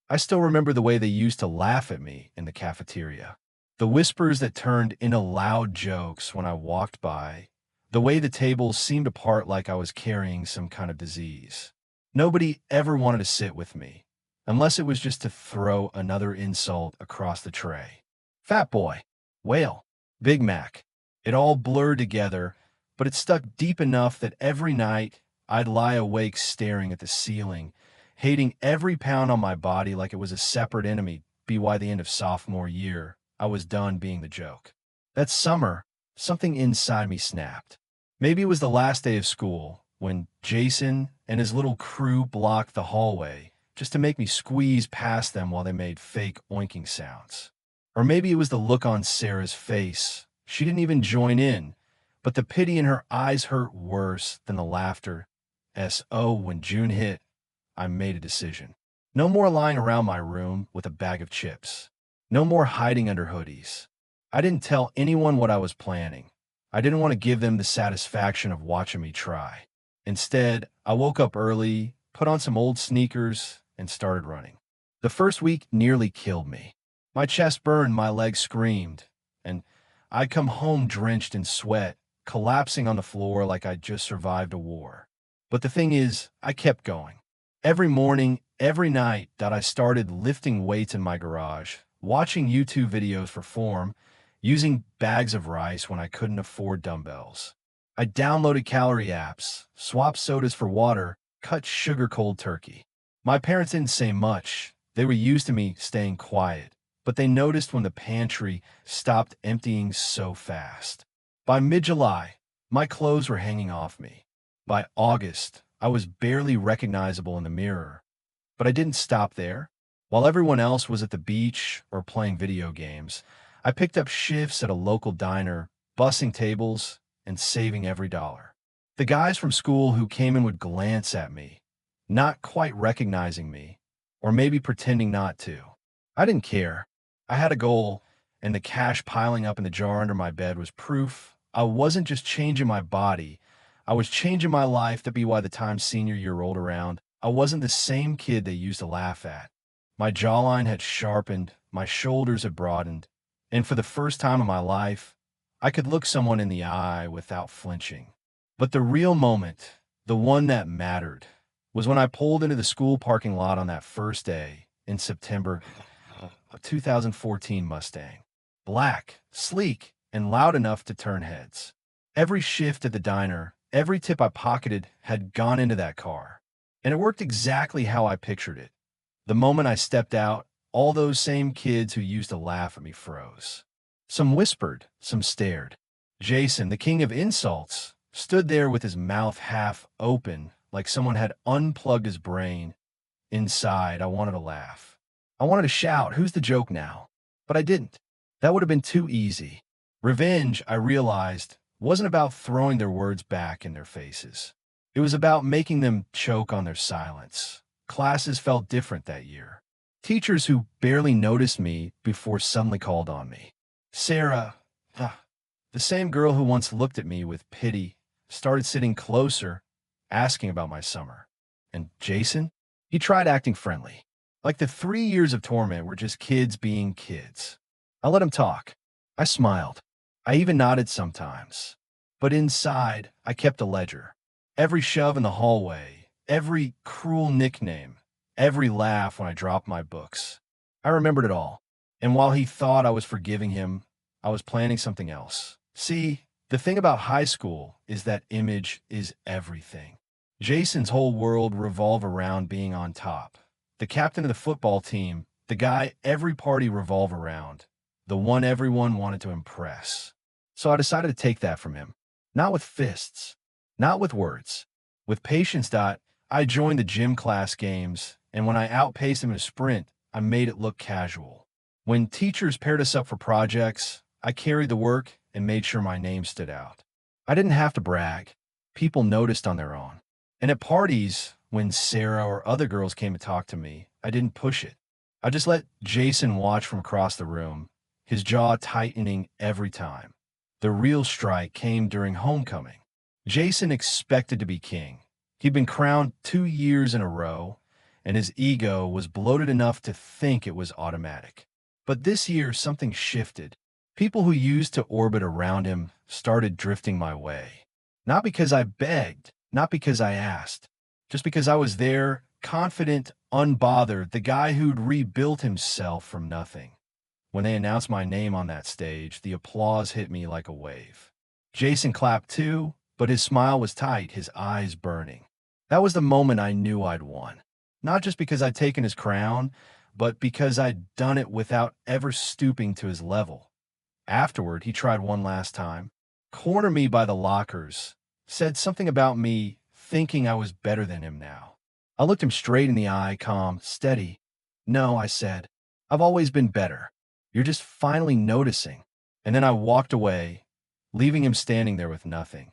I still remember the way they used to laugh at me in the cafeteria. The whispers that turned into loud jokes when I walked by. The way the tables seemed to part like I was carrying some kind of disease. Nobody ever wanted to sit with me, unless it was just to throw another insult across the tray. Fat boy, whale, Big Mac. It all blurred together, but it stuck deep enough that every night I'd lie awake staring at the ceiling, hating every pound on my body like it was a separate enemy. By the end of sophomore year, I was done being the joke. That summer, something inside me snapped. Maybe it was the last day of school when Jason and his little crew blocked the hallway just to make me squeeze past them while they made fake oinking sounds. Or maybe it was the look on Sarah's face. She didn't even join in, but the pity in her eyes hurt worse than the laughter. When June hit, I made a decision. No more lying around my room with a bag of chips. No more hiding under hoodies. I didn't tell anyone what I was planning. I didn't want to give them the satisfaction of watching me try. Instead, I woke up early, put on some old sneakers, and started running. The first week nearly killed me. My chest burned, my legs screamed, and I'd come home drenched in sweat, collapsing on the floor like I'd just survived a war. But the thing is, I kept going. Every morning, every night that I started lifting weights in my garage, watching YouTube videos for form, using bags of rice when I couldn't afford dumbbells. I downloaded calorie apps, swapped sodas for water, cut sugar cold turkey. My parents didn't say much. They were used to me staying quiet, but they noticed when the pantry stopped emptying so fast. By mid-July, my clothes were hanging off me. By August, I was barely recognizable in the mirror. But I didn't stop there. While everyone else was at the beach or playing video games, I picked up shifts at a local diner, bussing tables, and saving every dollar. The guys from school who came in would glance at me, not quite recognizing me, or maybe pretending not to. I didn't care. I had a goal, and the cash piling up in the jar under my bed was proof I wasn't just changing my body, I was changing my life. To be why the time senior year rolled around, I wasn't the same kid they used to laugh at. My jawline had sharpened, my shoulders had broadened, and for the first time in my life, I could look someone in the eye without flinching. But the real moment, the one that mattered, was when I pulled into the school parking lot on that first day in September, a 2014 Mustang. Black, sleek, and loud enough to turn heads. Every shift at the diner, every tip I pocketed had gone into that car. And it worked exactly how I pictured it. The moment I stepped out, all those same kids who used to laugh at me froze. Some whispered, some stared. Jason, the king of insults, stood there with his mouth half open, like someone had unplugged his brain. Inside, I wanted to laugh. I wanted to shout, "Who's the joke now?" But I didn't. That would have been too easy. Revenge, I realized, wasn't about throwing their words back in their faces. It was about making them choke on their silence. Classes felt different that year. Teachers who barely noticed me before suddenly called on me. Sarah, the same girl who once looked at me with pity, started sitting closer, asking about my summer. And Jason? He tried acting friendly. Like the 3 years of torment were just kids being kids. I let him talk. I smiled. I even nodded sometimes. But inside, I kept a ledger. Every shove in the hallway, every cruel nickname, every laugh when I dropped my books. I remembered it all. And while he thought I was forgiving him, I was planning something else. See, the thing about high school is that image is everything. Jason's whole world revolved around being on top. The captain of the football team, the guy every party revolved around, the one everyone wanted to impress. So I decided to take that from him. Not with fists, not with words, with patience. I joined the gym class games, and when I outpaced him in a sprint, I made it look casual. When teachers paired us up for projects, I carried the work and made sure my name stood out. I didn't have to brag. People noticed on their own. And at parties, when Sarah or other girls came to talk to me, I didn't push it. I just let Jason watch from across the room, his jaw tightening every time. The real strike came during homecoming. Jason expected to be king. He'd been crowned 2 years in a row, and his ego was bloated enough to think it was automatic. But this year, something shifted. People who used to orbit around him started drifting my way. Not because I begged, not because I asked, just because I was there, confident, unbothered, the guy who'd rebuilt himself from nothing. When they announced my name on that stage, the applause hit me like a wave. Jason clapped too, but his smile was tight, his eyes burning. That was the moment I knew I'd won. Not just because I'd taken his crown, but because I'd done it without ever stooping to his level. Afterward, he tried one last time, cornered me by the lockers, said something about me thinking I was better than him now. I looked him straight in the eye, calm, steady. "No," I said. "I've always been better. You're just finally noticing." And then I walked away, leaving him standing there with nothing.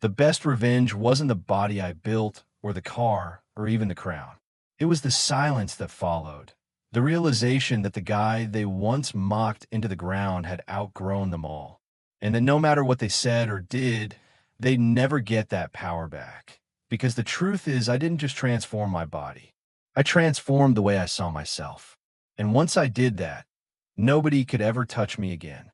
The best revenge wasn't the body I built, or the car, or even the crown. It was the silence that followed. The realization that the guy they once mocked into the ground had outgrown them all. And that no matter what they said or did, they'd never get that power back. Because the truth is, I didn't just transform my body. I transformed the way I saw myself. And once I did that, nobody could ever touch me again.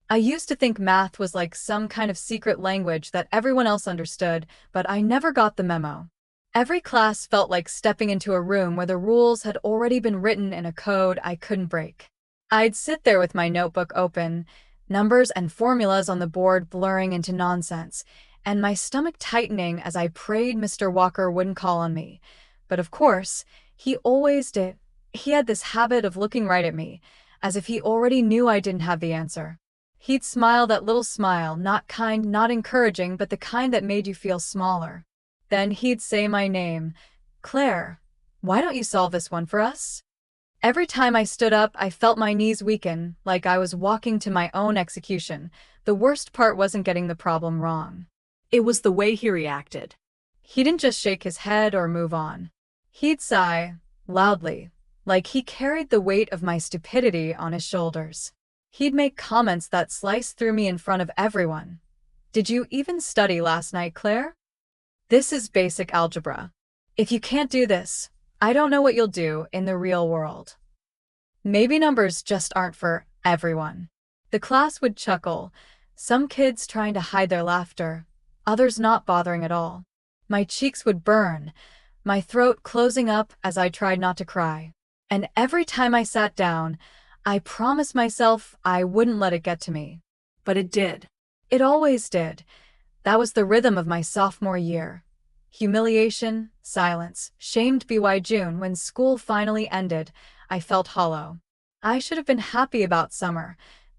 I used to think math was like some kind of secret language that everyone else understood, but I never got the memo. Every class felt like stepping into a room where the rules had already been written in a code I couldn't break. I'd sit there with my notebook open, numbers and formulas on the board blurring into nonsense, and my stomach tightening as I prayed Mr. Walker wouldn't call on me. But of course, he always did. He had this habit of looking right at me, as if he already knew I didn't have the answer. He'd smile that little smile, not kind, not encouraging, but the kind that made you feel smaller. Then he'd say my name, "Claire, why don't you solve this one for us?" Every time I stood up, I felt my knees weaken, like I was walking to my own execution. The worst part wasn't getting the problem wrong. It was the way he reacted. He didn't just shake his head or move on. He'd sigh, loudly, like he carried the weight of my stupidity on his shoulders. He'd make comments that sliced through me in front of everyone. "Did you even study last night, Claire? This is basic algebra. If you can't do this, I don't know what you'll do in the real world." Maybe numbers just aren't for everyone. The class would chuckle, some kids trying to hide their laughter, others not bothering at all. My cheeks would burn, my throat closing up as I tried not to cry. And every time I sat down, I promised myself I wouldn't let it get to me. But it did. It always did. That was the rhythm of my sophomore year. Humiliation, silence, shamed by June. When school finally ended, I felt hollow. I should have been happy about summer.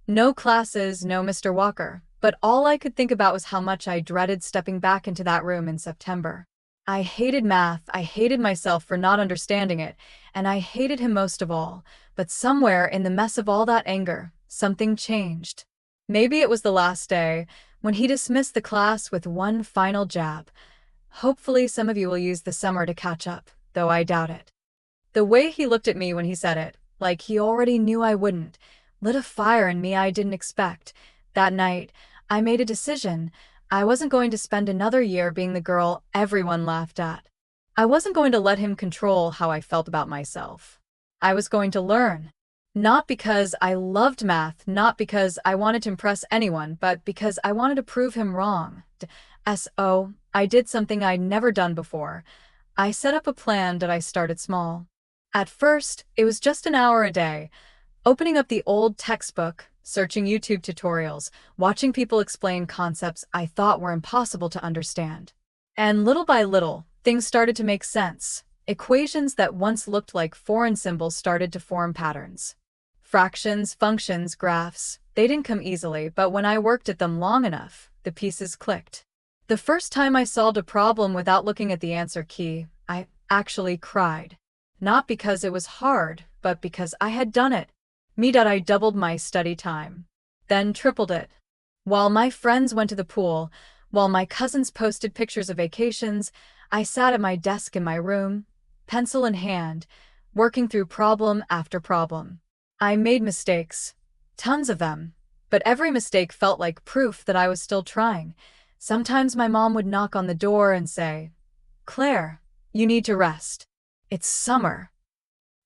No classes, no Mr. Walker. But all I could think about was how much I dreaded stepping back into that room in September. I hated math, I hated myself for not understanding it, and I hated him most of all. But somewhere in the mess of all that anger, something changed. Maybe it was the last day, when he dismissed the class with one final jab. "Hopefully some of you will use the summer to catch up, though I doubt it." The way he looked at me when he said it, like he already knew I wouldn't, lit a fire in me I didn't expect. That night, I made a decision. I wasn't going to spend another year being the girl everyone laughed at. I wasn't going to let him control how I felt about myself. I was going to learn. Not because I loved math, not because I wanted to impress anyone, but because I wanted to prove him wrong. So, I did something I'd never done before. I set up a plan that I started small. At first, it was just an hour a day, opening up the old textbook, searching YouTube tutorials, watching people explain concepts I thought were impossible to understand. And little by little, things started to make sense. Equations that once looked like foreign symbols started to form patterns. Fractions, functions, graphs, they didn't come easily, but when I worked at them long enough, the pieces clicked. The first time I solved a problem without looking at the answer key, I actually cried. Not because it was hard, but because I had done it. I doubled my study time, then tripled it. While my friends went to the pool, while my cousins posted pictures of vacations, I sat at my desk in my room, pencil in hand, working through problem after problem. I made mistakes, tons of them, but every mistake felt like proof that I was still trying. Sometimes my mom would knock on the door and say, "Claire, you need to rest." It's summer.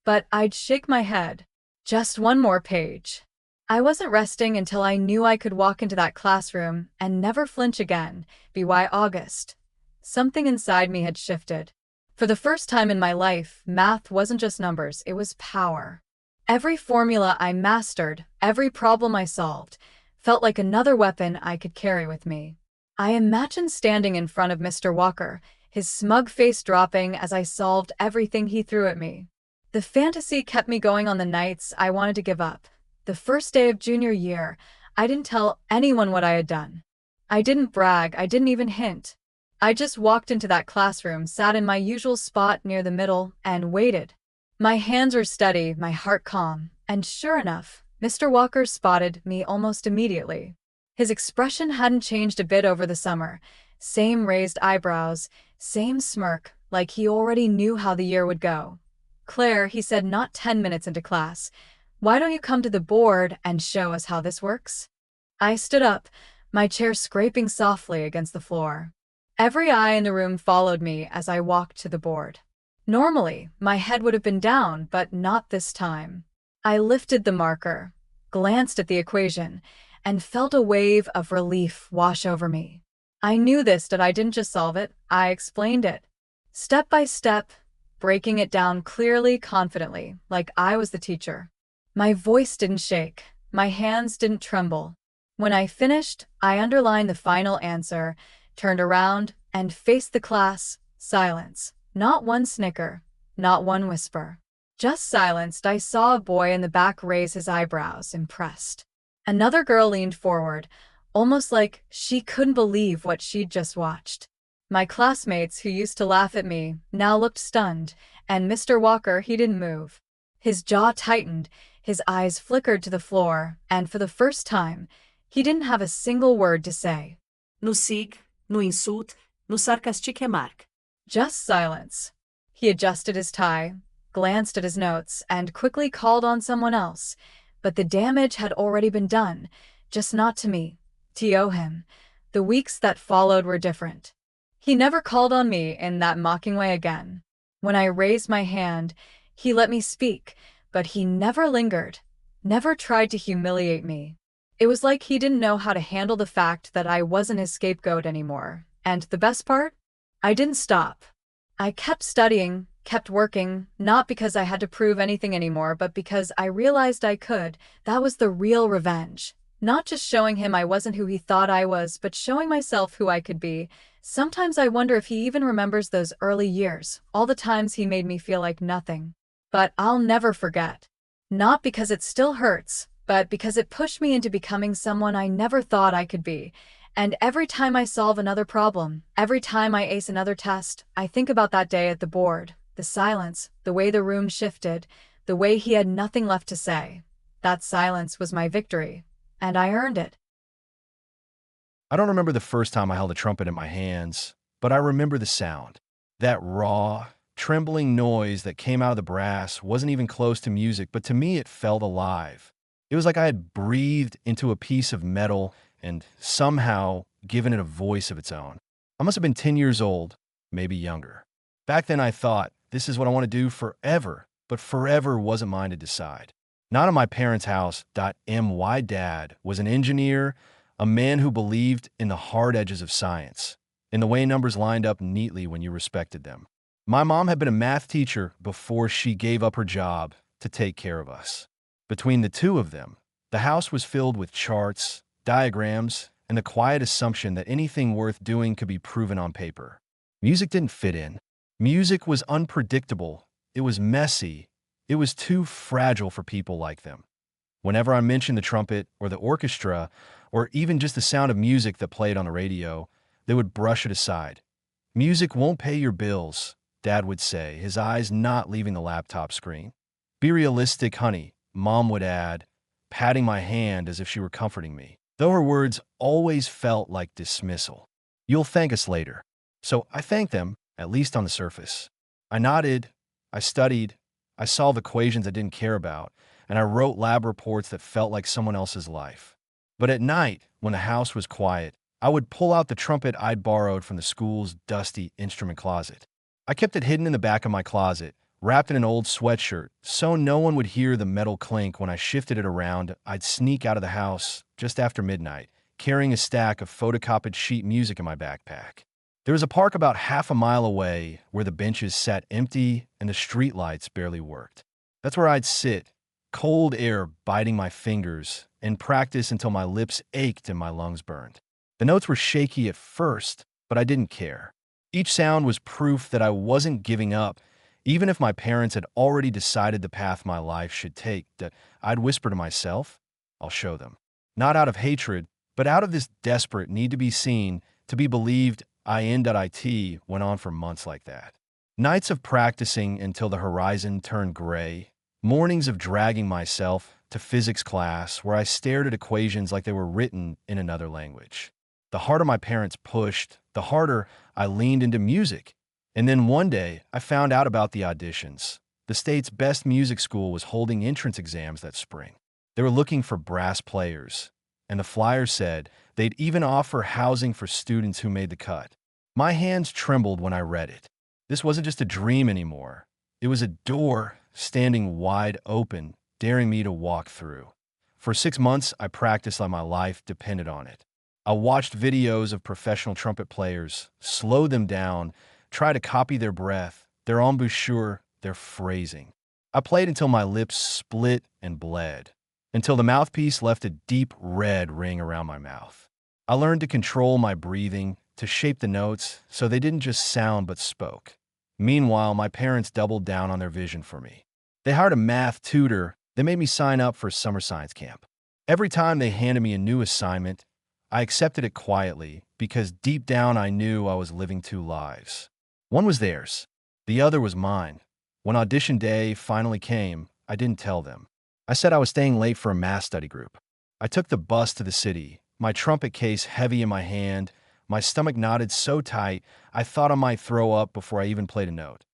But I'd shake my head. Just one more page. I wasn't resting until I knew I could walk into that classroom and never flinch again. BY August. Something inside me had shifted. For the first time in my life, math wasn't just numbers, it was power. Every formula I mastered, every problem I solved, felt like another weapon I could carry with me. I imagined standing in front of Mr. Walker, his smug face dropping as I solved everything he threw at me. The fantasy kept me going on the nights I wanted to give up. The first day of junior year, I didn't tell anyone what I had done. I didn't brag, I didn't even hint. I just walked into that classroom, sat in my usual spot near the middle, and waited. My hands were steady, my heart calm, and sure enough, Mr. Walker spotted me almost immediately. His expression hadn't changed a bit over the summer. Same raised eyebrows, same smirk, like he already knew how the year would go. "Claire," he said not 10 minutes into class, "why don't you come to the board and show us how this works?" I stood up, my chair scraping softly against the floor. Every eye in the room followed me as I walked to the board. Normally, my head would have been down, but not this time. I lifted the marker, glanced at the equation, and felt a wave of relief wash over me. I knew that I didn't just solve it, I explained it. Step by step, breaking it down clearly, confidently, like I was the teacher. My voice didn't shake, my hands didn't tremble. When I finished, I underlined the final answer, turned around, and faced the class. Silence. Not one snicker, not one whisper. Just silenced. I saw a boy in the back raise his eyebrows, impressed. Another girl leaned forward, almost like she couldn't believe what she'd just watched. My classmates, who used to laugh at me, now looked stunned, and Mr. Walker, he didn't move. His jaw tightened, his eyes flickered to the floor, and for the first time, he didn't have a single word to say. No siga, no insulte, no sarcastique remarque. Just silence. He adjusted his tie, glanced at his notes, and quickly called on someone else. But the damage had already been done, just not to me, to him. The weeks that followed were different. He never called on me in that mocking way again. When I raised my hand, he let me speak, but he never lingered, never tried to humiliate me. It was like he didn't know how to handle the fact that I wasn't his scapegoat anymore. And the best part? I didn't stop. I kept studying, kept working, not because I had to prove anything anymore, but because I realized I could. That was the real revenge. Not just showing him I wasn't who he thought I was, but showing myself who I could be. Sometimes I wonder if he even remembers those early years, all the times he made me feel like nothing. But I'll never forget. Not because it still hurts, but because it pushed me into becoming someone I never thought I could be. And every time I solve another problem, every time I ace another test, I think about that day at the board, the silence, the way the room shifted, the way he had nothing left to say. That silence was my victory, and I earned it. I don't remember the first time I held a trumpet in my hands, but I remember the sound. That raw, trembling noise that came out of the brass wasn't even close to music, but to me it felt alive. It was like I had breathed into a piece of metal and somehow given it a voice of its own. I must have been 10 years old, maybe younger. Back then I thought, this is what I want to do forever, but forever wasn't mine to decide. Not in my parents' house. My dad was an engineer, a man who believed in the hard edges of science, in the way numbers lined up neatly when you respected them. My mom had been a math teacher before she gave up her job to take care of us. Between the two of them, the house was filled with charts, diagrams, and the quiet assumption that anything worth doing could be proven on paper. Music didn't fit in. Music was unpredictable. It was messy. It was too fragile for people like them. Whenever I mentioned the trumpet or the orchestra, or even just the sound of music that played on the radio, they would brush it aside. Music won't pay your bills, Dad would say, his eyes not leaving the laptop screen. Be realistic, honey, Mom would add, patting my hand as if she were comforting me, though her words always felt like dismissal. You'll thank us later. So I thanked them, at least on the surface. I nodded, I studied, I solved equations I didn't care about, and I wrote lab reports that felt like someone else's life. But at night, when the house was quiet, I would pull out the trumpet I'd borrowed from the school's dusty instrument closet. I kept it hidden in the back of my closet, wrapped in an old sweatshirt, so no one would hear the metal clink when I shifted it around. I'd sneak out of the house just after midnight, carrying a stack of photocopied sheet music in my backpack. There was a park about half a mile away where the benches sat empty and the streetlights barely worked. That's where I'd sit, cold air biting my fingers, and practice until my lips ached and my lungs burned. The notes were shaky at first, but I didn't care. Each sound was proof that I wasn't giving up, even if my parents had already decided the path my life should take. That I'd whisper to myself, I'll show them. Not out of hatred, but out of this desperate need to be seen, to be believed. IN.IT went on for months like that. Nights of practicing until the horizon turned gray, mornings of dragging myself to physics class where I stared at equations like they were written in another language. The harder my parents pushed, the harder I leaned into music. And then one day, I found out about the auditions. The state's best music school was holding entrance exams that spring. They were looking for brass players, and the flyer said they'd even offer housing for students who made the cut. My hands trembled when I read it. This wasn't just a dream anymore. It was a door standing wide open, daring me to walk through. For 6 months, I practiced like my life depended on it. I watched videos of professional trumpet players, slow them down, try to copy their breath, their embouchure, their phrasing. I played until my lips split and bled, until the mouthpiece left a deep red ring around my mouth. I learned to control my breathing, to shape the notes so they didn't just sound but spoke. Meanwhile, my parents doubled down on their vision for me. They hired a math tutor. They made me sign up for summer science camp. Every time they handed me a new assignment, I accepted it quietly because deep down I knew I was living 2 lives. One was theirs. The other was mine. When audition day finally came, I didn't tell them. I said I was staying late for a math study group. I took the bus to the city, my trumpet case heavy in my hand, my stomach knotted so tight I thought I might throw up before I even played a note.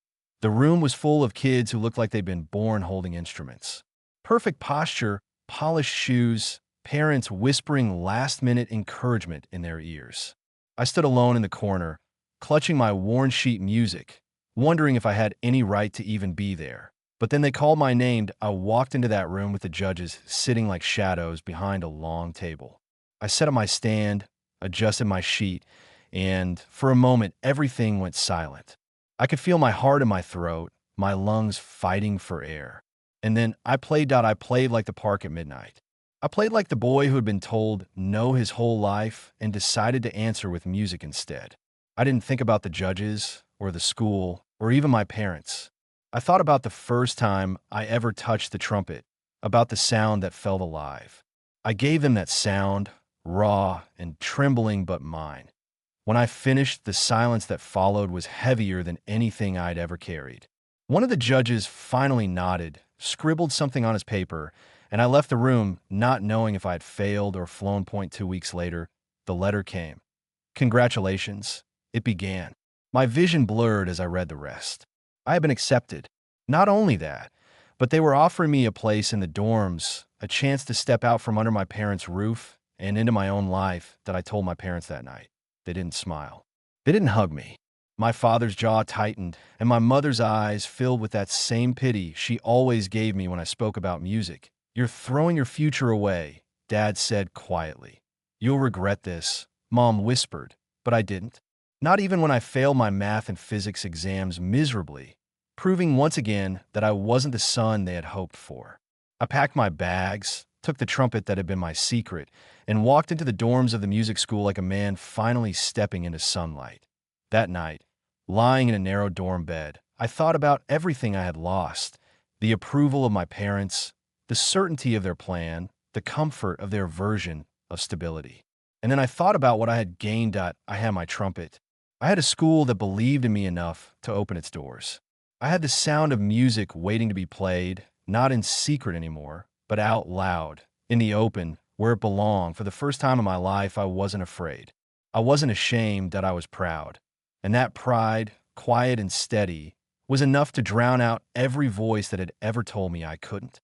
The room was full of kids who looked like they'd been born holding instruments. Perfect posture, polished shoes, parents whispering last-minute encouragement in their ears. I stood alone in the corner, clutching my worn sheet music, wondering if I had any right to even be there. But then they called my name. I walked into that room with the judges sitting like shadows behind a long table. I set up my stand, adjusted my sheet, and for a moment, everything went silent. I could feel my heart in my throat, my lungs fighting for air. And then I played like the park at midnight. I played like the boy who had been told no his whole life and decided to answer with music instead. I didn't think about the judges or the school or even my parents. I thought about the first time I ever touched the trumpet, about the sound that felt alive. I gave them that sound, raw and trembling but mine. When I finished, the silence that followed was heavier than anything I'd ever carried. One of the judges finally nodded, scribbled something on his paper, and I left the room not knowing if I had failed or flown point 2 weeks later. The letter came. Congratulations. It began. My vision blurred as I read the rest. I had been accepted. Not only that, but they were offering me a place in the dorms, a chance to step out from under my parents' roof and into my own life that I told my parents that night. They didn't smile. They didn't hug me. My father's jaw tightened, and my mother's eyes filled with that same pity she always gave me when I spoke about music. You're throwing your future away, Dad said quietly. You'll regret this, Mom whispered, but I didn't. Not even when I failed my math and physics exams miserably, proving once again that I wasn't the son they had hoped for. I packed my bags, took the trumpet that had been my secret, and walked into the dorms of the music school like a man finally stepping into sunlight. That night, lying in a narrow dorm bed, I thought about everything I had lost, the approval of my parents, the certainty of their plan, the comfort of their version of stability. And then I thought about what I had gained. I had my trumpet. I had a school that believed in me enough to open its doors. I had the sound of music waiting to be played, not in secret anymore, but out loud, in the open, where it belonged. For the first time in my life, I wasn't afraid. I wasn't ashamed, that I was proud. And that pride, quiet and steady, was enough to drown out every voice that had ever told me I couldn't.